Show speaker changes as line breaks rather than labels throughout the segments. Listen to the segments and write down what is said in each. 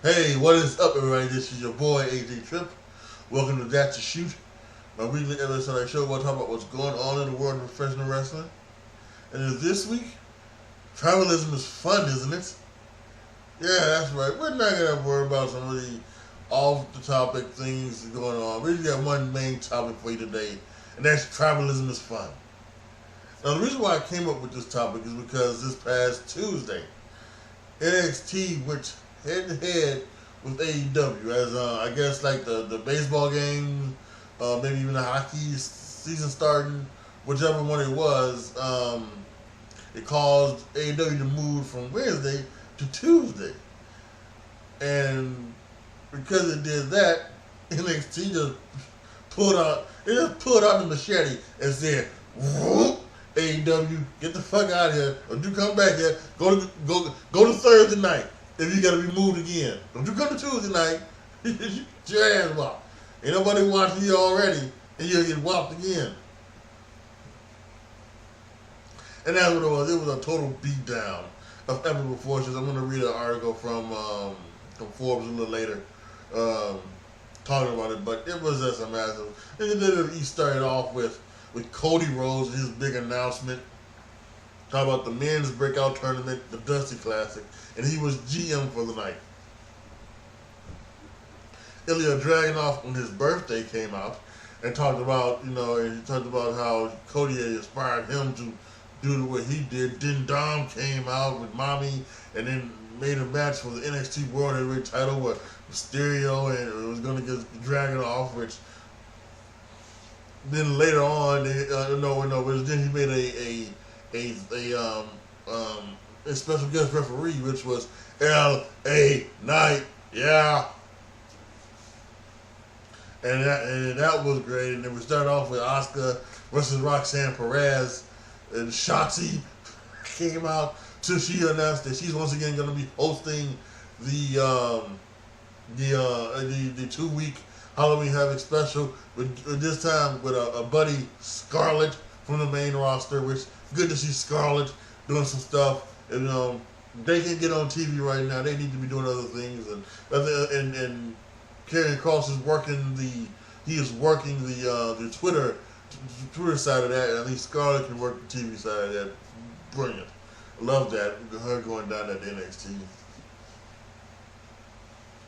Hey, what is up, everybody? This is your boy AJTRIP. Welcome to That to Shoot, my weekly episode. I show we'll talk about what's going on in the world of professional wrestling. And this week, tribalism is fun, isn't it? Yeah, that's right. We're not gonna worry about some of the off-the-topic things going on. We just got one main topic for you today, and that's tribalism is fun. Now, the reason why I came up with this topic is because this past Tuesday, NXT went head to head with AEW as I guess like the baseball game, maybe even the hockey season starting, whichever one it was. It caused AEW to move from Wednesday to Tuesday, and because it did that, NXT just pulled out the machete and said, "Whoop, AEW, get the fuck out of here! Don't you come back here? Go to Thursday night. If you gotta be moved again, don't you come to Tuesday night? Get your ass whopped. Ain't nobody watching you already, and you'll get whopped again." And that's what it was. It was a total beatdown of epic proportions. I'm gonna read an article from Forbes a little later, talking about it, but it was just a massive. And then he started off with Cody Rhodes and his big announcement. Talk about the men's breakout tournament, the Dusty Classic, and he was GM for the night. Ilya Dragunov on his birthday came out and talked about, and he talked about how Cody had inspired him to do what he did. Then Dom came out with Mommy and then made a match for the NXT World Heavyweight title with Mysterio, and it was going to get Dragunov, which then later on, then he made a special guest referee, which was L.A. Knight, yeah. And that was great. And then we started off with Asuka versus Roxanne Perez, and Shotzi came out till she announced that she's once again going to be hosting the 2-week Halloween Havoc special, with this time with a buddy Scarlett from the main roster, which good to see Scarlett doing some stuff. And they can get on TV right now. They need to be doing other things. And Karrion Kross is working the Twitter side of that, and I think Scarlett can work the TV side of that. Brilliant. Love that. Her going down at NXT.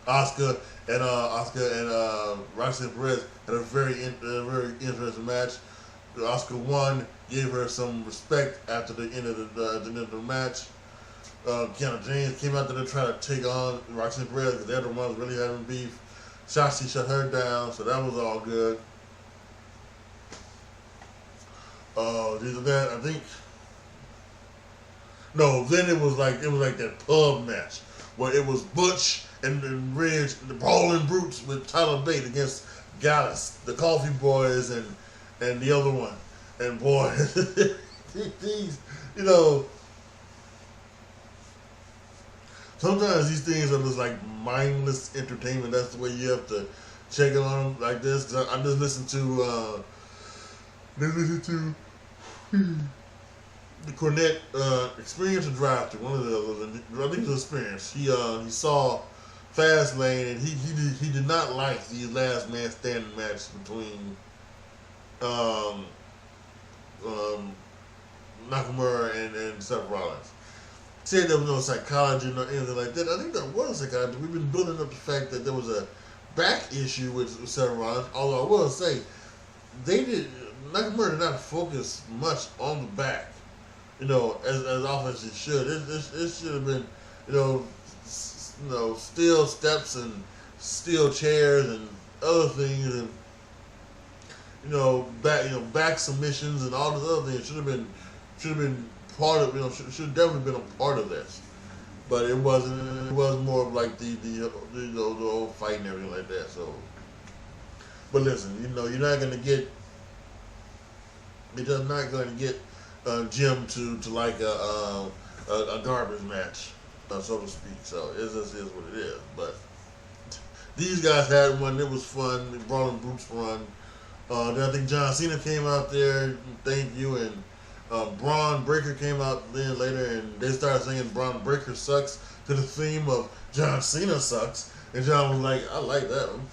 Asuka and Roxanne Perez had a very interesting match. Asuka won, gave her some respect after the end of the match. Kiana James came out there trying to take on Roxanne Perez because they're the ones really having beef. Shotzi shut her down, so that was all good. I think. No, then it was like that pub match where it was Butch and Ridge, the Brawling Brutes with Tyler Bate against Gallus, the Coffee Boys, and the other one. And boy, these, sometimes these things are just like mindless entertainment. That's the way you have to check it on them like this. Cause I just listened to the Cornette Experience or Drive Thru, one of the others. And I think it was Experience. He saw Fastlane, and he did not like the last man standing match between Nakamura and Seth Rollins. Said there was no psychology or anything like that. I think there was psychology. We've been building up the fact that there was a back issue with Seth Rollins. Although I will say, Nakamura did not focus much on the back, as often as it should. It should have been, steel steps and steel chairs and other things, and back submissions and all these other things should have been part of, should have definitely been a part of this, but it wasn't. It was more of like the old fight and everything like that. So, but listen, you're not gonna get. It does not going to get Jim to like a garbage match, so to speak. So it just is what it is. But these guys had one. It was fun. The Brawling Brutes run. Then I think John Cena came out there. Thank you, and Braun Breaker came out then later, and they started singing "Braun Breaker Sucks" to the theme of John Cena Sucks, and John was like, "I like that one."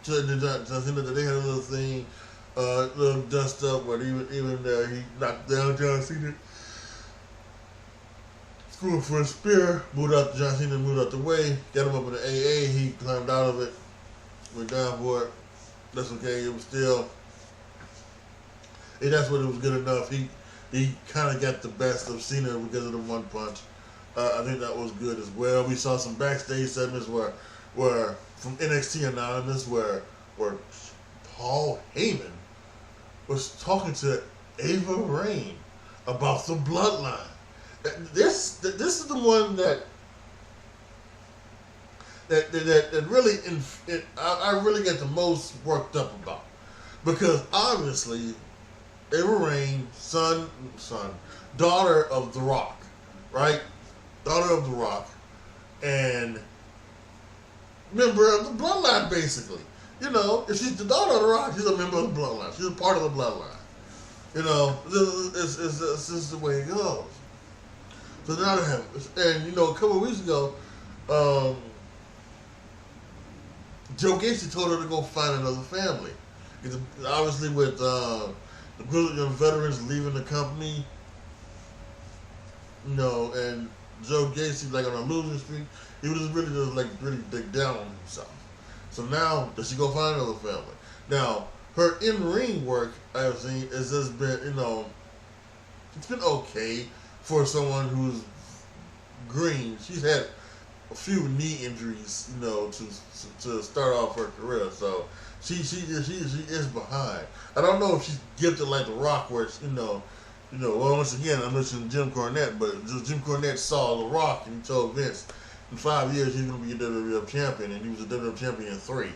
John Cena, they had a little thing, little dust up, where even he knocked down John Cena, threw him for a spear, John Cena moved out the way, got him up in the AA, he climbed out of it, went down for it. That's okay. It was still, and that's what it was good enough. He kind of got the best of Cena because of the one punch. I think that was good as well. We saw some backstage segments where from NXT Anonymous where Paul Heyman was talking to Ava Raine about the bloodline. This is the one that really I really get the most worked up about, because obviously Ava Raine, daughter of The Rock, right? Daughter of The Rock, and member of the bloodline, basically. You know, if she's the daughter of The Rock, she's a member of the bloodline. She's a part of the bloodline. You know, it's just the way it goes. So now they have, and you know, a couple of weeks ago, Joe Gacy told her to go find another family. Because obviously with the Grizzled Young Veterans leaving the company, you know, and Joe Gacy, like, on a losing streak, he was really dig down on himself. So now, does she go find another family? Now, her in-ring work, I've seen, has just been, you know, it's been okay for someone who's green. She's had a few knee injuries, you know, to start off her career. So she is behind. I don't know if she's gifted like The Rock, where it's, you know. Well, once again, I mentioned Jim Cornette, but Jim Cornette saw The Rock and he told Vince in 5 years he's going to be a WWF champion, and he was a WWF champion in 3.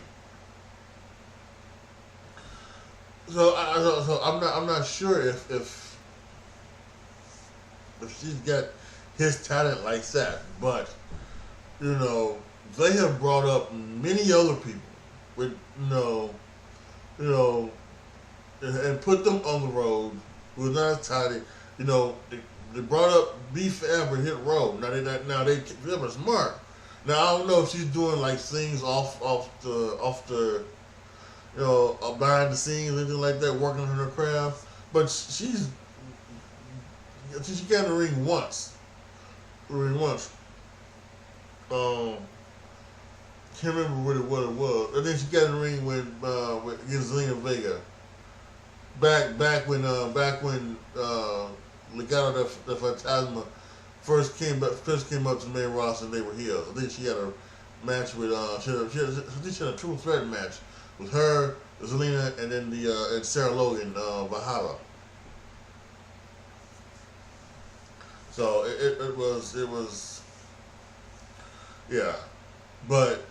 So I'm not sure if she's got his talent like that, but you know, they have brought up many other people with and put them on the road who are not as tidy. You know, they brought up B Fab and Hit Row. Now they were smart. Now I don't know if she's doing like things off the you know, behind the scenes, anything like that, working on her craft. But she got in the ring once. Can't remember what it was. And then she got in the ring with Zelina Vega. Back when Legado del Fantasma first came up to the main roster and they were heels. I think she had a match with she had a triple threat match with her, Zelina, and then and Sarah Logan, Valhalla. So it was yeah, but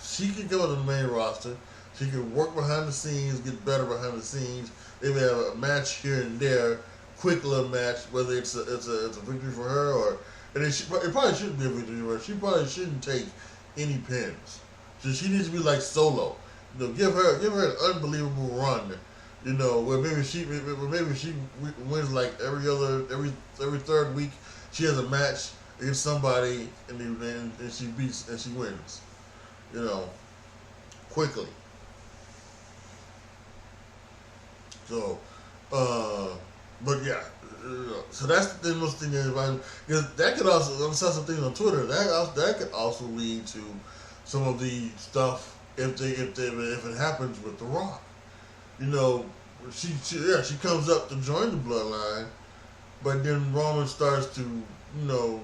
she could go to the main roster. She could work behind the scenes, get better behind the scenes. They may have a match here and there, quick little match, whether it's a victory for her or, and it probably shouldn't be a victory for her. She probably shouldn't take any pins. So she needs to be like Solo. You know, give her an unbelievable run. You know, where maybe she wins like every third week. She has a match against somebody and she beats and she wins. You know, quickly. So, but yeah, so that's the most thing because that could also, I saw some things on Twitter, that could also lead to some of the stuff if it happens with The Rock. You know, she comes up to join the bloodline, but then Roman starts to, you know,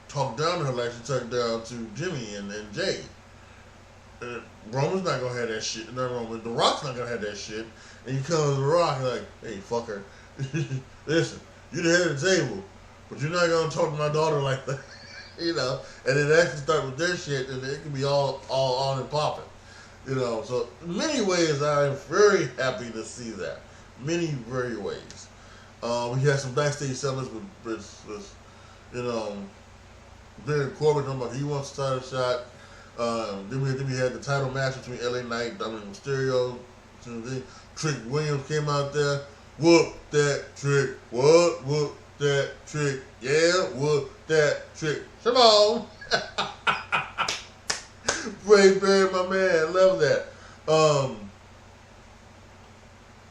talk down to her like she talked down to Jimmy and Jay. Roman's not gonna have that shit. Not Roman. The Rock's not gonna have that shit. And you come to The Rock and like, hey, fucker, listen, you're the head of the table, but you're not gonna talk to my daughter like that, you know. And then actually start with their shit, and it can be all on and popping, you know. So in many ways, I'm very happy to see that. Many very ways. We had some backstage segments with you know, Baron Corbin talking about he wants to start a shot. Then we had the title match between LA Knight, Dominic Mysterio, Trick Williams came out there. Whoop that trick. Whoop that trick. Yeah, whoop that trick. Come on. Brave Bear, my man. Love that.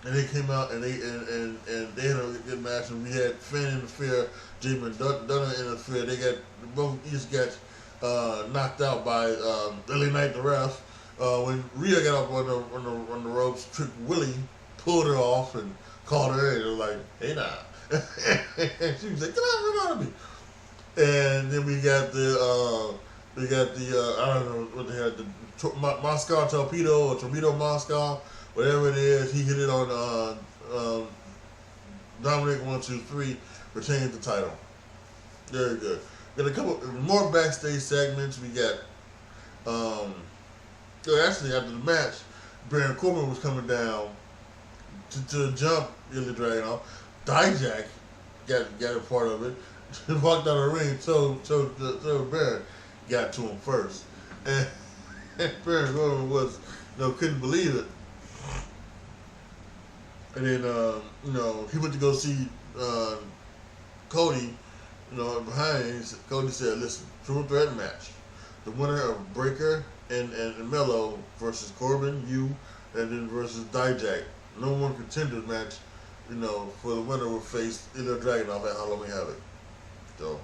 And they came out and they had a good match, and we had Finn interfere, Jamin Dunner interfere. They got both each got knocked out by LA Knight, the ref. When Rhea got up on the ropes, Trick Willie pulled her off and called her in. They were like, "Hey now," and she was like, "Get out of me!" And then we got the I don't know what they had, the Moscow Torpedo or Torpedo Moscow, whatever it is. He hit it on Dominic 1-2-3, retained the title. Very good. Got a couple more backstage segments. We got actually after the match, Baron Corbin was coming down to jump Ilya Dragunov. Dijak got a part of it. Walked out of the ring, so Baron got to him first, and Baron Corbin was, couldn't believe it. And then he went to go see Cody, behind him. Cody said, "Listen, triple threat match. The winner of Breaker and Mello versus Corbin, you, and then versus Dijak. No one contenders match, for the winner will face Ilya Dragunov at Halloween Havoc." So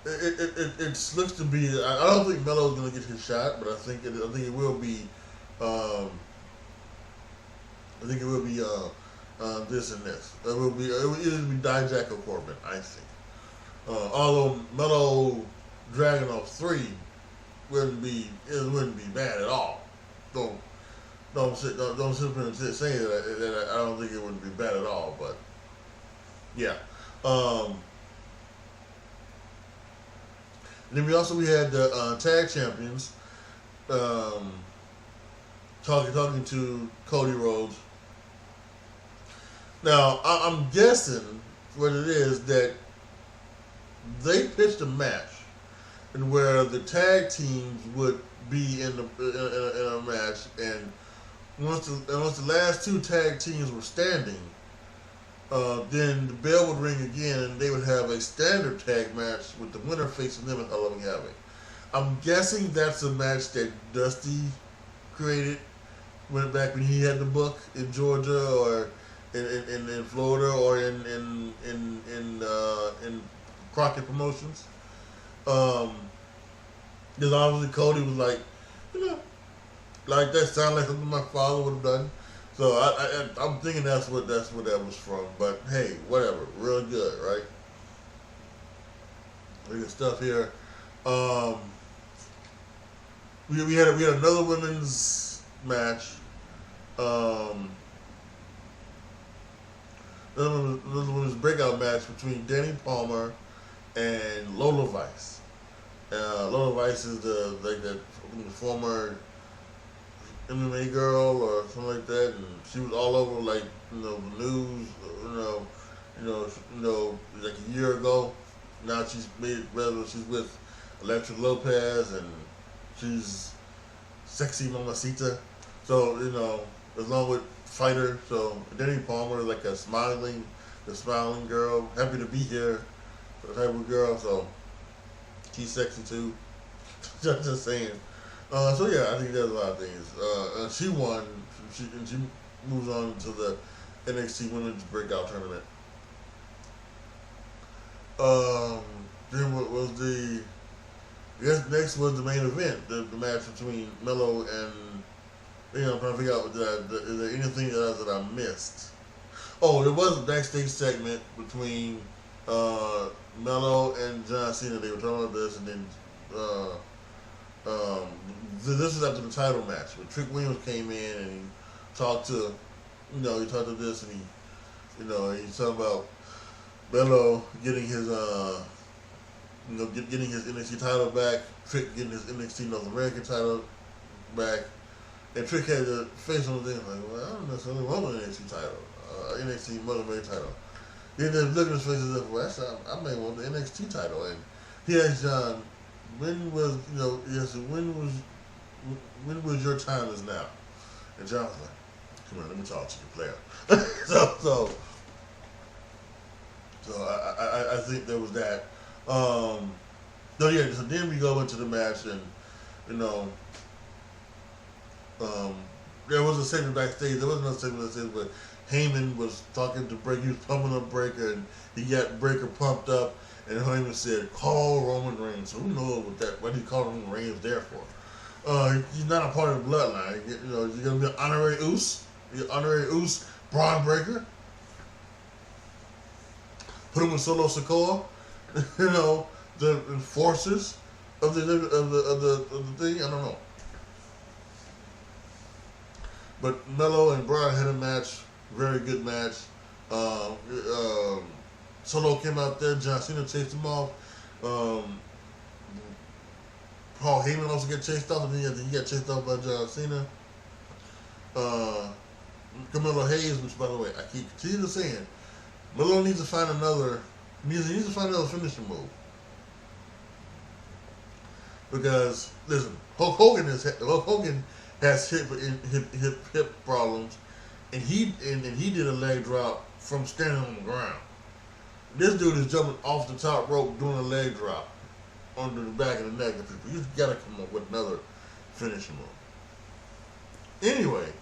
it looks to be. I don't think Mello's gonna get his shot, but I think it will be. I think it will be this and this. It will either be Dijak or Corbin, I think. Although Mello Dragunov 3 wouldn't be bad at all. Don't sit up and saying that I don't think it would be bad at all. But yeah. Then we had the tag champions talking to Cody Rhodes. Now I'm guessing what it is that they pitched a match and where the tag teams would be in a match, and once the last two tag teams were standing, then the bell would ring again, and they would have a standard tag match with the winner facing them at Halloween Havoc. I'm guessing that's a match that Dusty created back when he had the book in Georgia or in Florida or in Crockett Promotions. Because obviously Cody was like, like that sounded like something my father would have done. So I'm thinking that's what that was from. But hey, whatever. Real good, right? We got stuff here. We had another women's match. Another women's breakout match between Danny Palmer and Lola Vice. Lola Vice is the former MMA girl or something like that, and she was all over the news, like a year ago. Now she's with Electra Lopez, and she's sexy mamacita. So along with fighter. So Danny Palmer is like the smiling girl, happy to be here, type of girl. So she's sexy too. Just saying. So yeah, I think there's a lot of things. She won. She moves on to the NXT Women's Breakout Tournament. Then what was next was the main event, the match between Mello and, I'm trying to figure out, is there anything else that I missed? Oh, there was a backstage segment between Mello and John Cena. They were talking about this, and then this is after the title match, where Trick Williams came in and he talked to, he talked to this, and he's talking about Mello getting his, getting his NXT title back, Trick getting his NXT North American title back, and Trick had to face on the thing like, well, I don't necessarily want an NXT title, NXT North American title. Then they look at his face as if, well, I may want the NXT title, and he asked John, when was your time is now? And John was like, Come on, let me talk to you, player. so I think there was that. So yeah, so then we go into the match, and you know, there was a segment backstage. There wasn't no segment backstage, but Heyman was talking to Breaker. He was pumping up Breaker, and he got Breaker pumped up. And Heyman said, "Call Roman Reigns." So who knows what he called Roman Reigns there for? He's not a part of the bloodline. You know, you're gonna be an honorary Uce. You're honorary Uce, Braun Breaker. Put him with Solo Sikoa. You know, the enforcers of the thing. I don't know. But Melo and Braun had a match, very good match. Solo came out there. John Cena chased him off. Paul Heyman also got chased off, and then he got chased off by John Cena. Carmelo Hayes, which by the way, I keep continuing saying, Melo needs to find another. He needs to find another finishing move. Because listen, Hulk Hogan has hip problems, and he did a leg drop from standing on the ground. This dude is jumping off the top rope doing a leg drop under the back of the neck of people. You gotta come up with another finishing move. Anyway,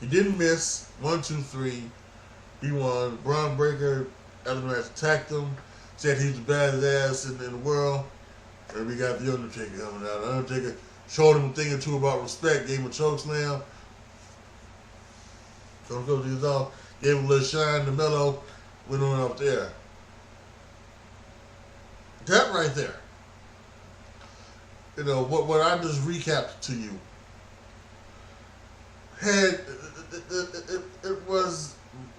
he didn't miss. 1, 2, 3. He won. Braun Breaker, after the match, attacked him, said he's the baddest ass in the world. And we got the Undertaker coming out. The Undertaker showed him a thing or two about respect, gave him a choke slam. So he was off, gave him a little shine to Melo, went on up there. That right there. You know, what I just recapped to you had it was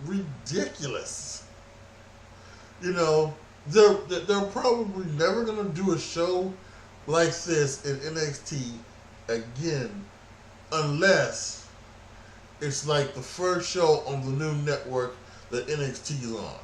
ridiculous. You know, they're probably never gonna do a show like this in NXT again unless it's like the first show on the new network that NXT is on.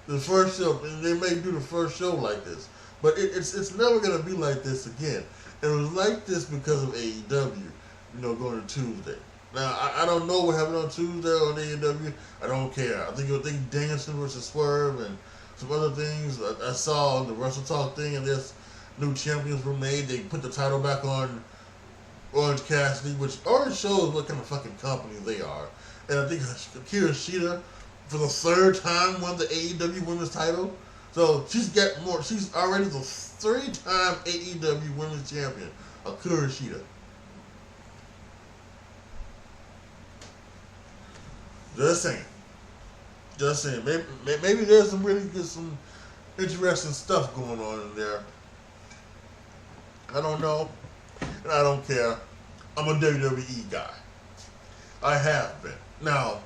The first show, and they may do the first show like this, but it's never gonna be like this again. It was like this because of AEW, you know, going to Tuesday. Now I don't know what happened on Tuesday on AEW. I don't care. I think Danielson versus Swerve and some other things. I saw the Wrestle Talk thing, and there's new champions were made. They put the title back on Orange Cassidy, which already shows what kind of fucking company they are. And I think Akira Shida, for the third time, won the AEW Women's title. So she's got more. She's already the 3-time AEW Women's Champion, Akira Shida. Just saying. Just saying. Maybe there's some really good, some interesting stuff going on in there. I don't know, and I don't care. I'm a WWE guy. I have been. Now,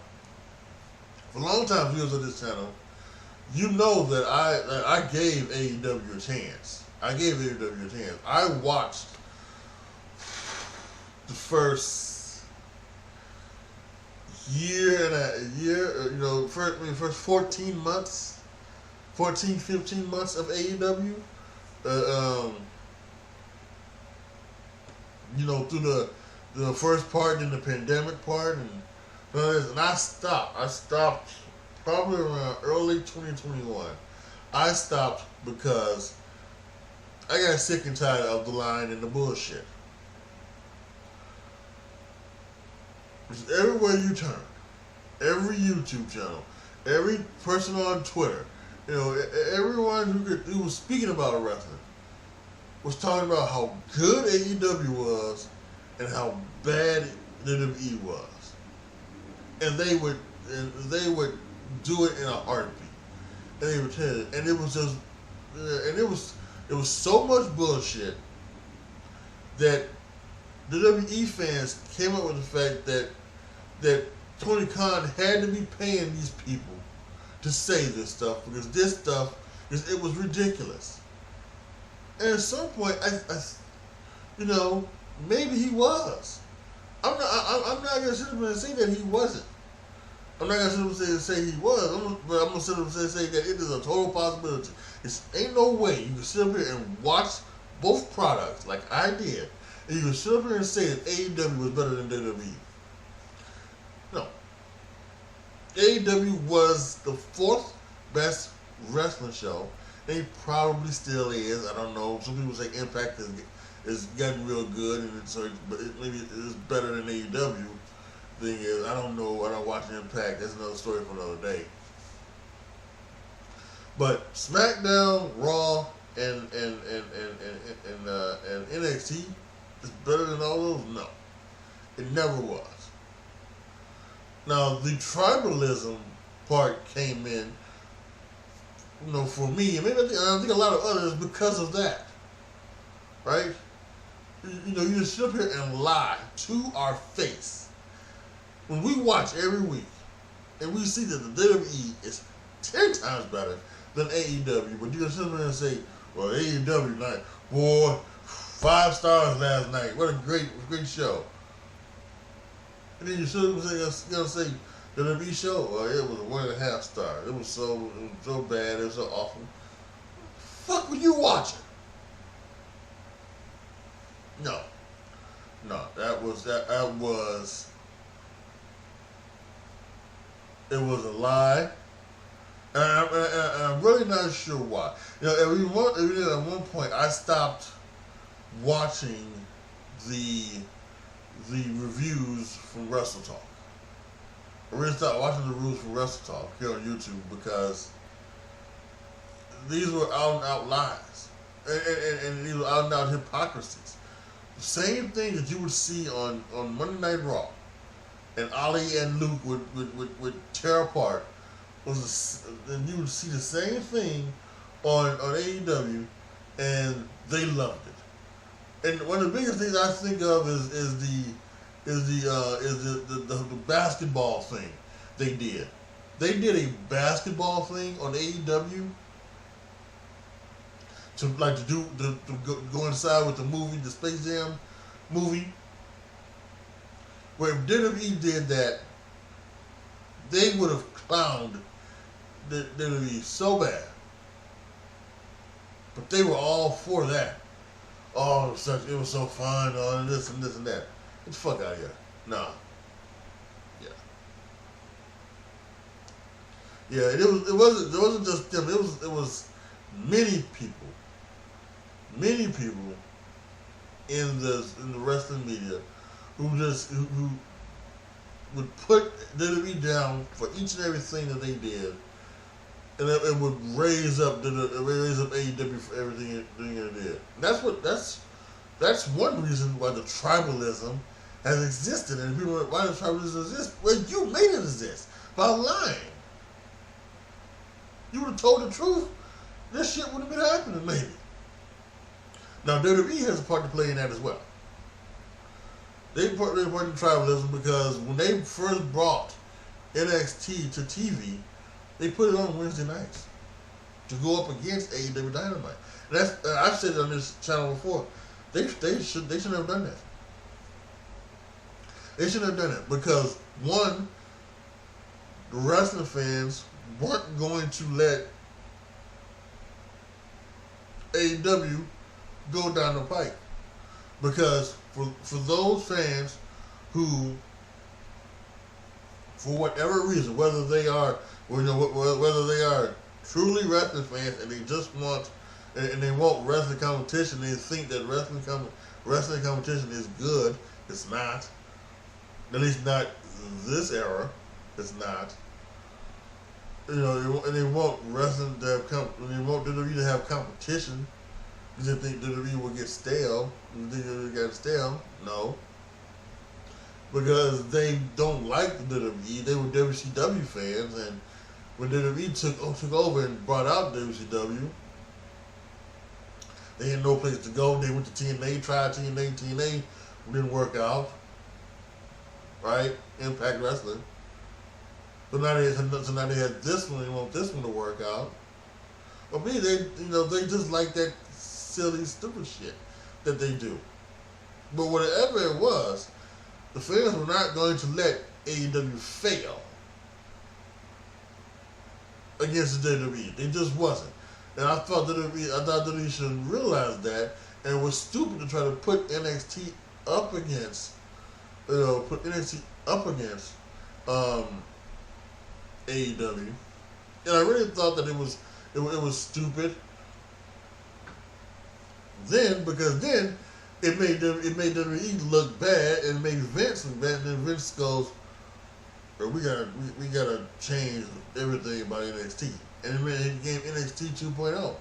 for a long time, viewers of this channel, you know that I gave AEW a chance. I gave AEW a chance. I watched the first first 14 months, 15 months of AEW. You know, through the first part and the pandemic part, and I stopped. I stopped probably around early 2021. I stopped because I got sick and tired of the line and the bullshit. Because everywhere you turn, every YouTube channel, every person on Twitter, you know, everyone who was speaking about wrestling was talking about how good AEW was and how bad WWE was, and they would do it in a heartbeat, and they would tell it, and it was just, and it was so much bullshit that the WWE fans came up with the fact that Tony Khan had to be paying these people to say this stuff because it was ridiculous. And at some point, I you know, maybe he was. I'm not gonna sit up and say that he wasn't. I'm not gonna sit up and say he was. But I'm gonna sit up and say that it is a total possibility. It ain't no way you can sit up here and watch both products like I did, and you can sit up here and say that AEW was better than WWE. AEW was the fourth best wrestling show. It probably still is. I don't know. Some people say Impact is getting real good, and but maybe it's better than AEW. Thing is, I don't know. I don't watch Impact. That's another story for another day. But SmackDown, Raw, and NXT is better than all those. No, it never was. Now the tribalism part came in, for me, and maybe I think a lot of others because of that, right? You just sit up here and lie to our face when we watch every week, and we see that the WWE is 10 times better than AEW, but you can sit up here and say, "Well, AEW night, boy, 5 stars last night. What a great show." And then you sit up and say, the WWE show, well, it was a 1.5 stars. It was so bad. It was so awful. Fuck were you watching? No, that was it was a lie, and I'm really not sure why. At one point I stopped watching the reviews from Wrestle Talk. I really stopped watching the reviews from Wrestle Talk here on YouTube because these were out and out lies, and these were out and out hypocrisies. The same thing that you would see on Monday Night Raw, and Ali and Luke would tear apart. And you would see the same thing on AEW, and they loved it. And one of the biggest things I think of is the basketball thing they did. They did a basketball thing on AEW to go inside with the Space Jam movie. Where if WWE did that, they would have clowned the WWE so bad. But they were all for that. Oh, it was so fun, and this and that. Get the fuck out of here. Nah. Yeah, it wasn't just them. It was many people in the wrestling media who would put WWE down for each and everything that they did, and it would raise up AEW for everything it did. That's one reason why the tribalism has existed, and people are like, why does tribalism exist? Well, you made it exist by lying. You would have told the truth, this shit would have been happening, maybe. Now, WWE has a part to play in that as well. They part in tribalism because when they first brought NXT to TV, they put it on Wednesday nights to go up against AEW Dynamite. And I've said it on this channel before. They shouldn't have done that. They shouldn't have done it because, one, the wrestling fans weren't going to let AEW go down the pike. Because for those fans who, for whatever reason, whether they are truly wrestling fans and they just want wrestling competition, they think that wrestling competition is good. It's not. At least not this era. It's not. And they want wrestling to have they want WWE to have competition. Because they think WWE will get stale. You think WWE got stale? No. Because they don't like the WWE. They were WCW fans, and when WWE took over and brought out WCW, they had no place to go. They went to TNA, tried TNA didn't work out. Right? Impact Wrestling. So now they had this one. They want this one to work out. But me, they just like that silly, stupid shit that they do. But whatever it was, the fans were not going to let AEW fail against the WWE. They just wasn't. And I thought WWE should realize that, and it was stupid to try to put NXT up against AEW, and I really thought that it was stupid. Then because then it made WWE look bad and made Vince look bad. And then Vince goes, we gotta change everything about NXT, and it became NXT 2.0.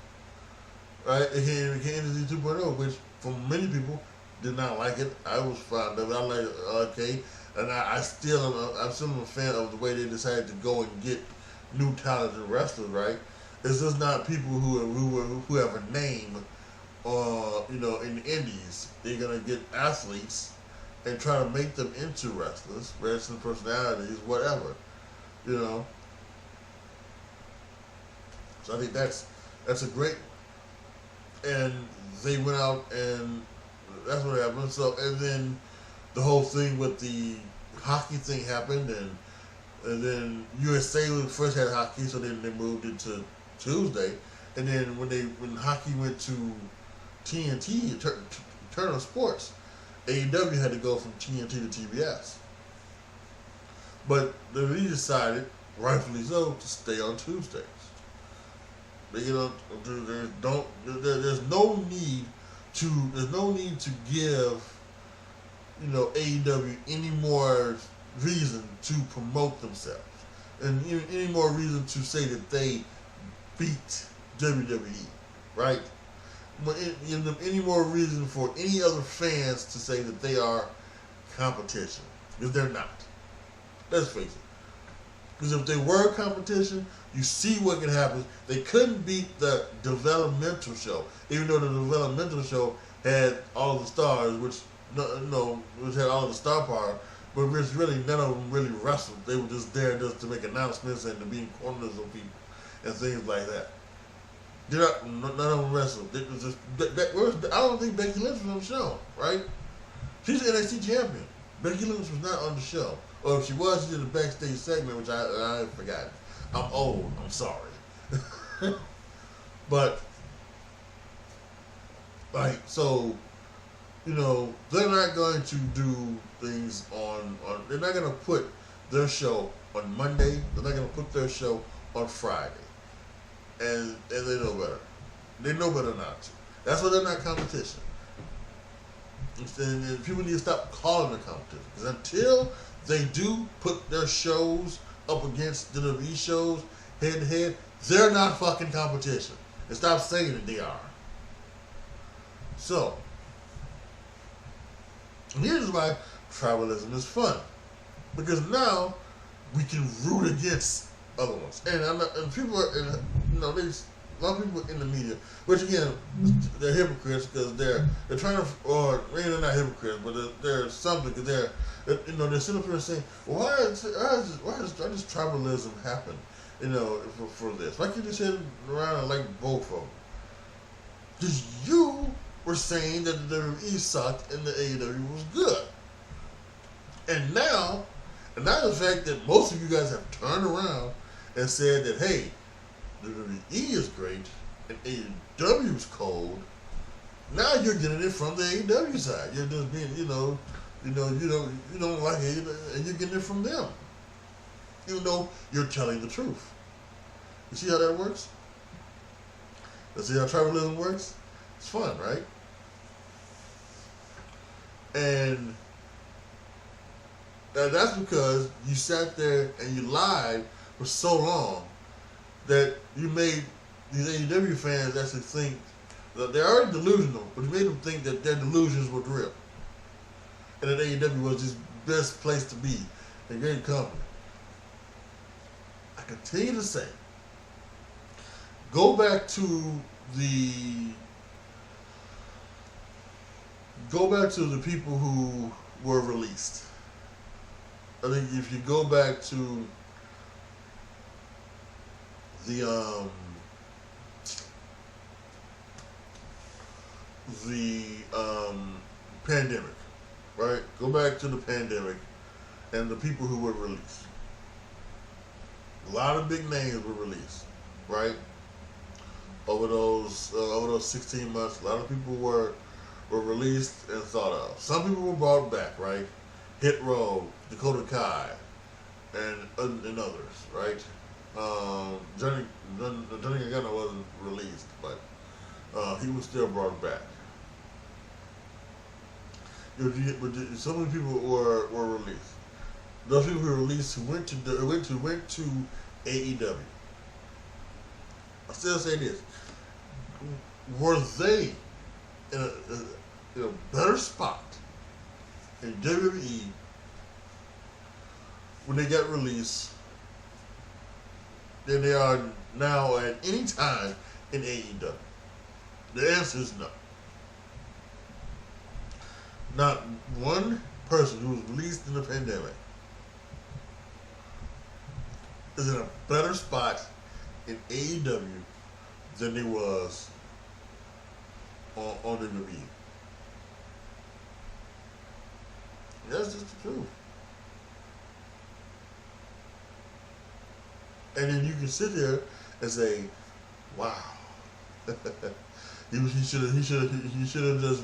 Right? It became NXT 2.0, which for many people did not like it. I was fond of it. I like it, okay, and I'm still a fan of the way they decided to go and get new talented wrestlers. Right? It's just not people who have a name. In the indies, they're gonna get athletes and try to make them into wrestlers, wrestling personalities, whatever, So I think that's a great. And they went out and that's what happened. So and then the whole thing with the hockey thing happened, and then USA first had hockey, so then they moved it to Tuesday, and then when hockey went to TNT, Turner Sports, AEW had to go from TNT to TBS. But they decided, rightfully so, to stay on Tuesdays. There's no need to give AEW any more reason to promote themselves, and any more reason to say that they beat WWE, right? Any more reason for any other fans to say that they are competition, because they're not. Let's face it. Because if they were competition, you see what could happen. They couldn't beat the developmental show, even though the developmental show had all the stars, which had all the star power, but which really none of them really wrestled. They were just there just to make announcements and to be in corners of people and things like that. None of them wrestled. It was just, I don't think Becky Lynch was on the show, right? She's the NXT champion. Becky Lynch was not on the show. Or if she was, she did a backstage segment, which I forgot. I'm old. I'm sorry. But, so, they're not going to do things they're not going to put their show on Monday. They're not going to put their show on Friday. And they know better. They know better not to. That's why they're not competition. And people need to stop calling it competition. Because until they do put their shows up against WWE shows head to head, they're not fucking competition. And stop saying that they are. So, here's why tribalism is fun. Because now we can root against other ones. And people are, there's a lot of people in the media, which again, they're hypocrites because they're trying to, or maybe they're not hypocrites, but they're something because they're sitting up here saying, well, why does tribalism happen, for this? Why can't you just sit around and like both of them? Because you were saying that the WWE sucked and the AEW was good. And now the fact that most of you guys have turned around and said that, hey, the WWE is great and AEW is cold, now you're getting it from the AEW side. You're just being, you don't like it, and you're getting it from them, even though you're telling the truth. You see how that works? You see how tribalism works? It's fun, right? And that's because you sat there and you lied for so long that you made these AEW fans actually think that they're already delusional, but you made them think that their delusions were real. And that AEW was the best place to be, a great company. I continue to say, go back to the people who were released. I think if you go back to the pandemic, right? Go back to the pandemic and the people who were released. A lot of big names were released, right? Over those 16 months, a lot of people were released and thought of. Some people were brought back, right? Hit Row, Dakota Kai, and others, right? Johnny Gargano wasn't released, but he was still brought back. But so many people were released. Those people who were released who went to AEW. I still say this: were they in a better spot in WWE when they got released than they are now at any time in AEW? The answer is no. Not one person who was released in the pandemic is in a better spot in AEW than they was on WWE. That's just the truth. And then you can sit there and say, "Wow, he should have just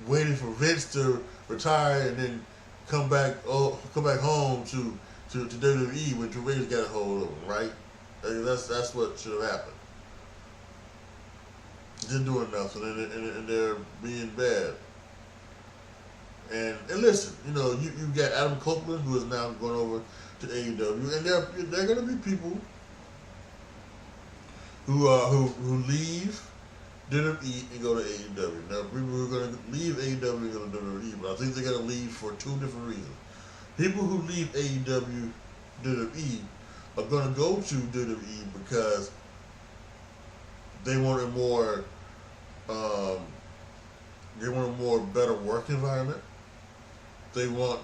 waited for Vince to retire and then come back home to WWE when Triple H got a hold of him, right? I mean, that's what should have happened. They're doing nothing and they're being bad. And listen, you got Adam Copeland, who is now going over to AEW, and there are going to be people who leave WWE and go to AEW. Now, people who are going to leave AEW and go to WWE, but I think they're going to leave for two different reasons. People who leave AEW, WWE, are going to go to WWE because they want a more better work environment. They want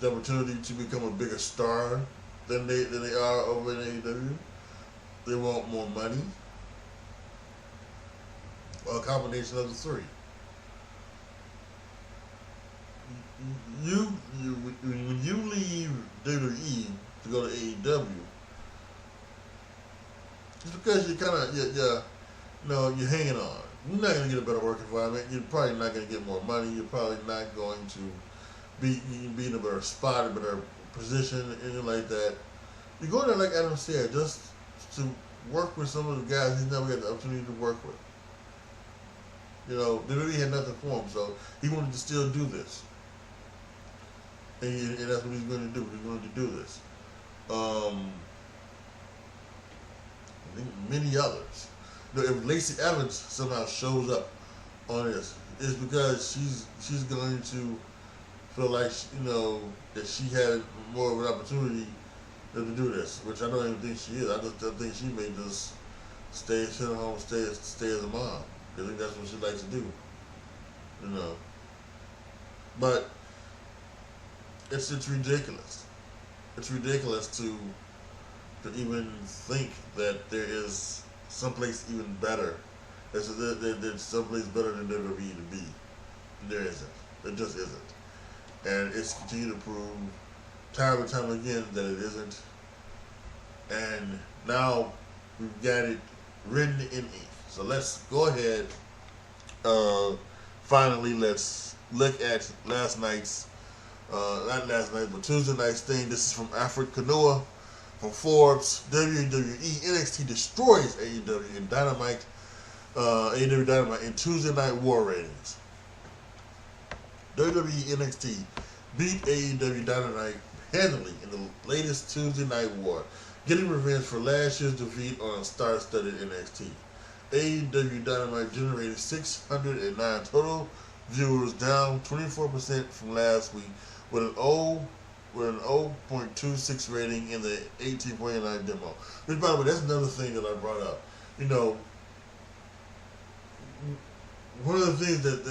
the opportunity to become a bigger star than they are over in AEW. They want more money. A combination of the three. When you leave WWE to go to AEW, it's because you're hanging on. You're not going to get a better work environment. You're probably not going to get more money. You're probably not going to be in a better spot, a better position, anything like that. You go there, like Adam said, just to work with some of the guys he's never had the opportunity to work with. WWE had nothing for him, so he wanted to still do this. And that's what he's going to do. He's going to do this. I think many others. If Lacey Evans somehow shows up on this, it's because she's going to feel like that she had more of an opportunity to do this, which I don't even think she is. I think she may just stay at home, stay as a mom. I think that's what she likes to do, But it's ridiculous. It's ridiculous to even think that there is someplace even better. There's someplace better than WWE to be. There isn't. There just isn't. And it's continued to prove time and time again that it isn't. And now we've got it written in ink. So let's go ahead. Finally, let's look at last night's, not last night, but Tuesday night's thing. This is from Alfred Kanoa from Forbes. WWE NXT destroys AEW in Dynamite. AEW Dynamite in Tuesday Night War ratings. WWE NXT beat AEW Dynamite handily in the latest Tuesday Night War, getting revenge for last year's defeat on star-studded NXT. AEW Dynamite generated 609 total viewers, down 24% from last week, with an 0.26 rating in the 18.9 demo. Which, by the way, that's another thing that I brought up. One of the things that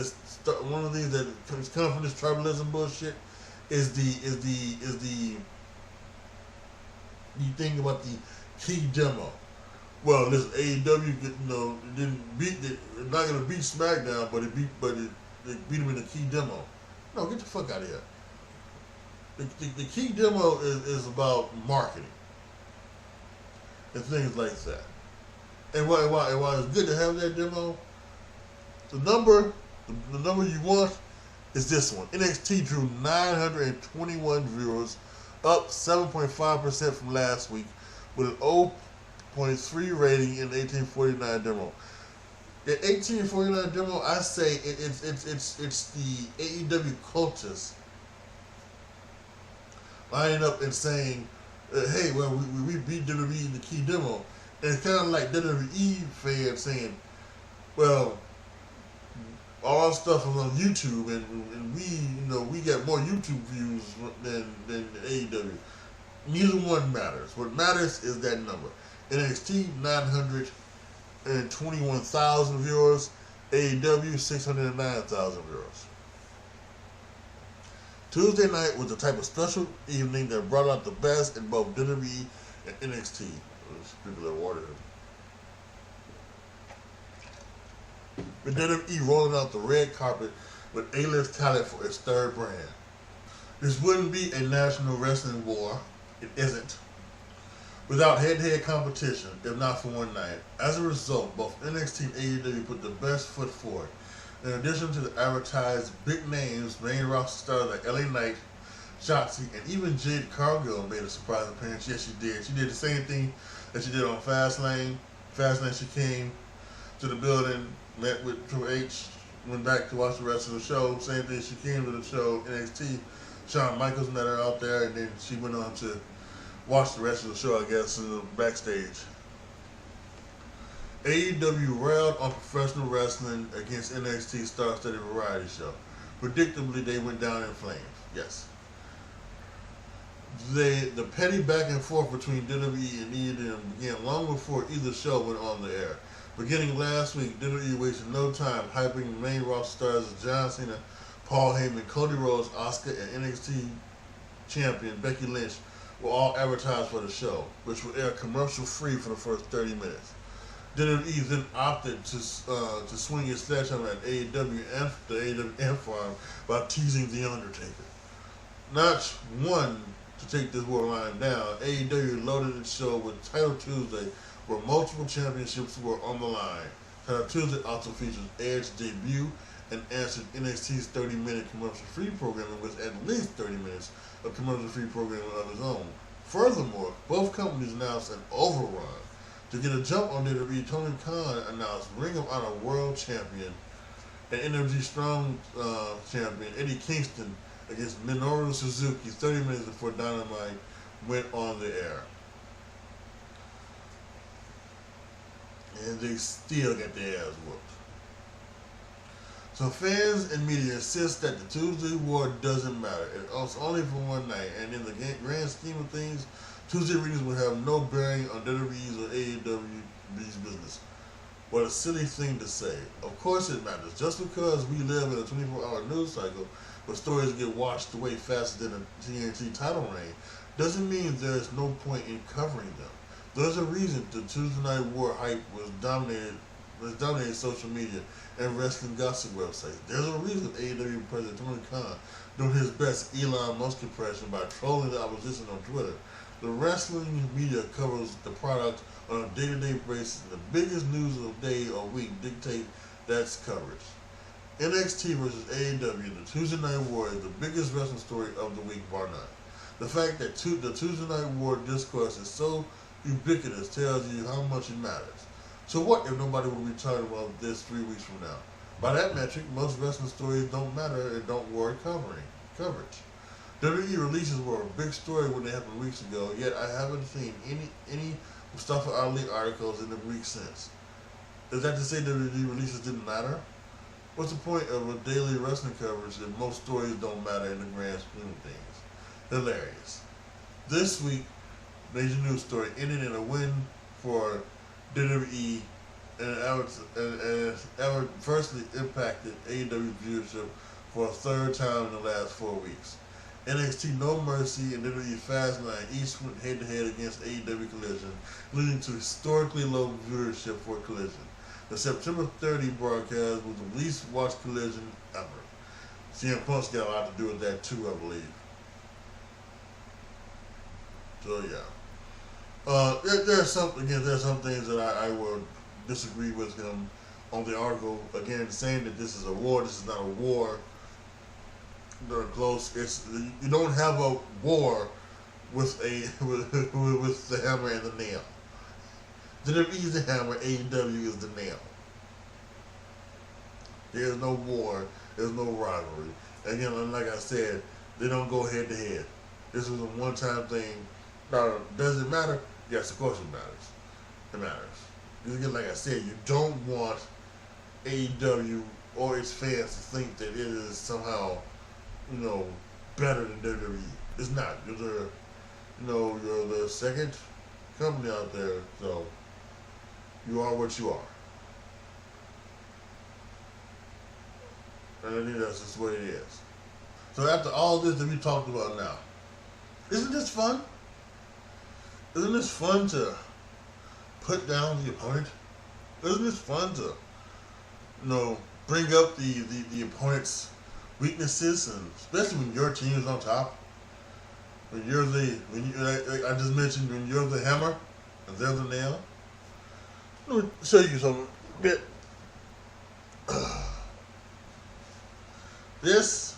comes from this tribalism bullshit is the thing about the key demo. Well, listen, AEW not gonna beat SmackDown, but it beat them in the key demo. No, get the fuck out of here. The key demo is about marketing and things like that. And why it's good to have that demo. The number you want is this one. NXT drew 921 viewers, up 7.5% from last week, with an 0.3 rating in the 1849 demo. The 1849 demo, I say it's the AEW cultists lining up and saying, hey, well, we beat WWE in the key demo. And it's kind of like WWE fans saying, well, all our stuff is on YouTube, and we get more YouTube views than AEW. Neither one matters. What matters is that number. NXT 921,000 viewers, AEW 609,000 viewers. Tuesday night was the type of special evening that brought out the best in both WWE and NXT. People that water him. With WWE rolling out the red carpet with A-list talent for its third brand. This wouldn't be a national wrestling war. It isn't. Without head-to-head competition, if not for one night. As a result, both NXT and AEW put the best foot forward. In addition to the advertised big names, main roster stars like LA Knight, Shotzi, and even Jade Cargill made a surprise appearance. Yes, she did. She did the same thing that she did on Fastlane. Fastlane, she came to the building, met with Triple H, went back to watch the rest of the show. Same thing, she came to the show, NXT. Shawn Michaels met her out there, and then she went on to watch the rest of the show, I guess, in the backstage. AEW railed on professional wrestling against NXT star-studded variety show. Predictably, they went down in flames. Yes. The petty back and forth between WWE and AEW began long before either show went on the air. Beginning last week, WWE wasted no time hyping main roster stars as John Cena, Paul Heyman, Cody Rhodes, Asuka, and NXT champion Becky Lynch were all advertised for the show, which would air commercial-free for the first 30 minutes. WWE then opted to swing its sledgehammer at AEW and the AEW farm by teasing The Undertaker. Not one to take this war line down, AEW loaded its show with Title Tuesday, where multiple championships were on the line. Title Tuesday also features Edge's debut and answered NXT's 30-minute commercial-free programming with at least 30 minutes of commercial-free programming of its own. Furthermore, both companies announced an overrun. To get a jump on WWE, Tony Khan announced Ring of Honor World Champion and Energy Strong Champion Eddie Kingston against Minoru Suzuki 30 minutes before Dynamite went on the air. And they still got their ass whooped. So fans and media insist that the Tuesday war doesn't matter. It's only for one night, and in the grand scheme of things, Tuesday readings will have no bearing on WWE's or AEW's business. What a silly thing to say. Of course it matters. Just because we live in a 24-hour news cycle where stories get washed away faster than a TNT title reign doesn't mean there's no point in covering them. There's a reason the Tuesday Night War hype was dominated social media and wrestling gossip websites. There's a reason AEW President Tony Khan doing his best Elon Musk impression by trolling the opposition on Twitter. The wrestling media covers the product on a day-to-day basis, and the biggest news of the day or week dictate that's coverage. NXT versus AEW, the Tuesday Night War, is the biggest wrestling story of the week, bar none. The fact that the Tuesday Night War discourse is so ubiquitous tells you how much it matters. So what if nobody will be talking about this 3 weeks from now? By that metric, most wrestling stories don't matter and don't warrant coverage. WWE releases were a big story when they happened weeks ago, yet I haven't seen any Mustafa Ali articles in the week since. Is that to say WWE releases didn't matter? What's the point of a daily wrestling coverage if most stories don't matter in the grand scheme of things? Hilarious. This week, major news story ended in a win for WWE and adversely impacted AEW viewership for a third time in the last 4 weeks. NXT No Mercy and WWE Fastlane each went head-to-head against AEW Collision, leading to historically low viewership for Collision. The September 30 broadcast was the least watched Collision ever. CM Punk's got a lot to do with that too, I believe. So yeah. There's some things that I would disagree with him on the article. Again, saying that this is a war, this is not a war. They're close. You don't have a war with with the hammer and the nail. WWE is the hammer, AEW is the nail. There's no war, there's no rivalry. Again, like I said, they don't go head to head. This was a one-time thing. Now, does it matter? Yes, of course it matters. It matters. Because again, like I said, you don't want AEW or its fans to think that it is somehow, better than WWE. It's not. You're the second company out there, so you are what you are. And I think that's just the way it is. So after all this that we talked about now, isn't this fun? Isn't this fun to put down the opponent? Isn't this fun to, bring up the opponent's weaknesses, and especially when your team is on top? When like I just mentioned, when you're the hammer and they're the nail. Let me show you something. This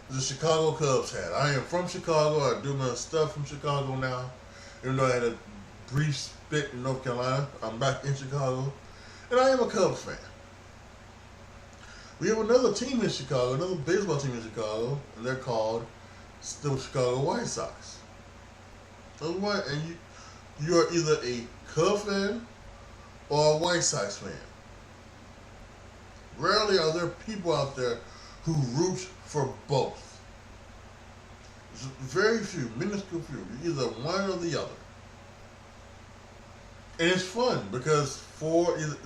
is a Chicago Cubs hat. I am from Chicago. I do my stuff from Chicago now. Even though I had a brief stint in North Carolina, I'm back in Chicago. And I am a Cubs fan. We have another team in Chicago, another baseball team in Chicago, and they're called the Chicago White Sox. And you're either a Cubs fan or a White Sox fan. Rarely are there people out there who root for both. Very few, minuscule few. You're either one or the other. And it's fun because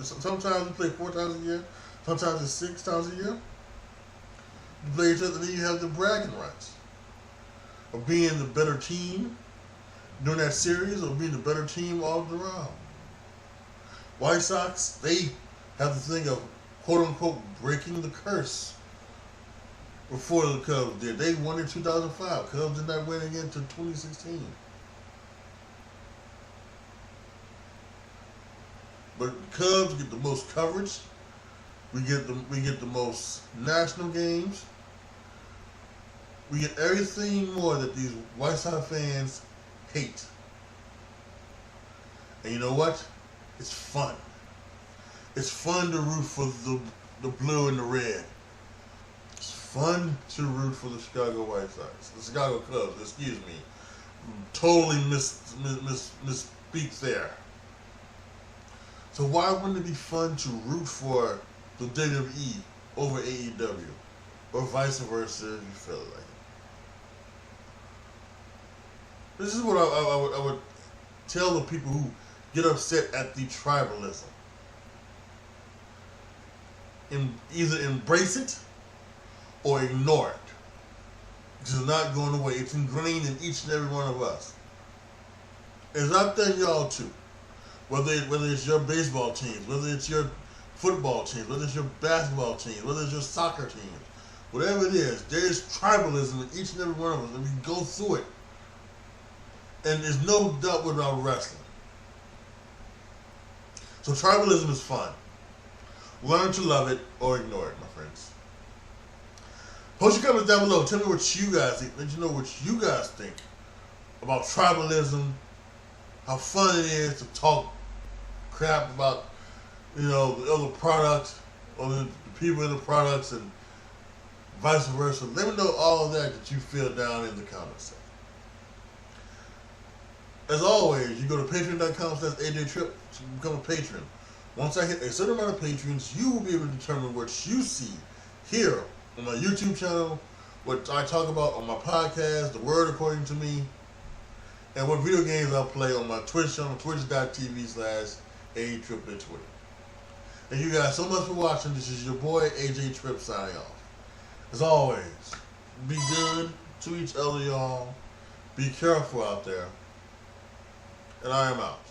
sometimes you play 4 times a year, sometimes it's 6 times a year. You play each other, and then you have the bragging rights of being the better team during that series, or being the better team all around. White Sox, they have the thing of quote unquote breaking the curse before the Cubs did. They won in 2005. Cubs did not win again until 2016. But Cubs get the most coverage. We get the most national games. We get everything more that these White Sox fans hate. And you know what? It's fun. It's fun to root for the blue and the red. It's fun to root for the Chicago White Sox. The Chicago Cubs, excuse me. Totally misspeak there. So why wouldn't it be fun to root for the WWE over AEW? Or vice versa if you feel like it. This is what I would tell the people who get upset at the tribalism. Either embrace it or ignore it. It's not going away. It's ingrained in each and every one of us. It's out there, y'all too. Whether it's your baseball teams, whether it's your football teams, whether it's your basketball teams, whether it's your soccer teams, whatever it is, there's tribalism in each and every one of us, and we go through it. And there's no doubt without wrestling. So tribalism is fun. Learn to love it or ignore it, my friends. Post your comments down below. Tell me what you guys think. Let you know what you guys think about tribalism, how fun it is to talk crap about, the other products or the people in the products and vice versa. Let me know all of that you feel down in the comments section. As always, you go to patreon.com/AJTRIP to become a patron. Once I hit a certain amount of patrons, you will be able to determine what you see here on my YouTube channel, what I talk about on my podcast, The Word According to Me, and what video games I play on my Twitch channel, twitch.tv/AJTriplet Twitter. Thank you guys so much for watching. This is your boy, AJTRIP, signing off. As always, be good to each other, y'all. Be careful out there. And I am out.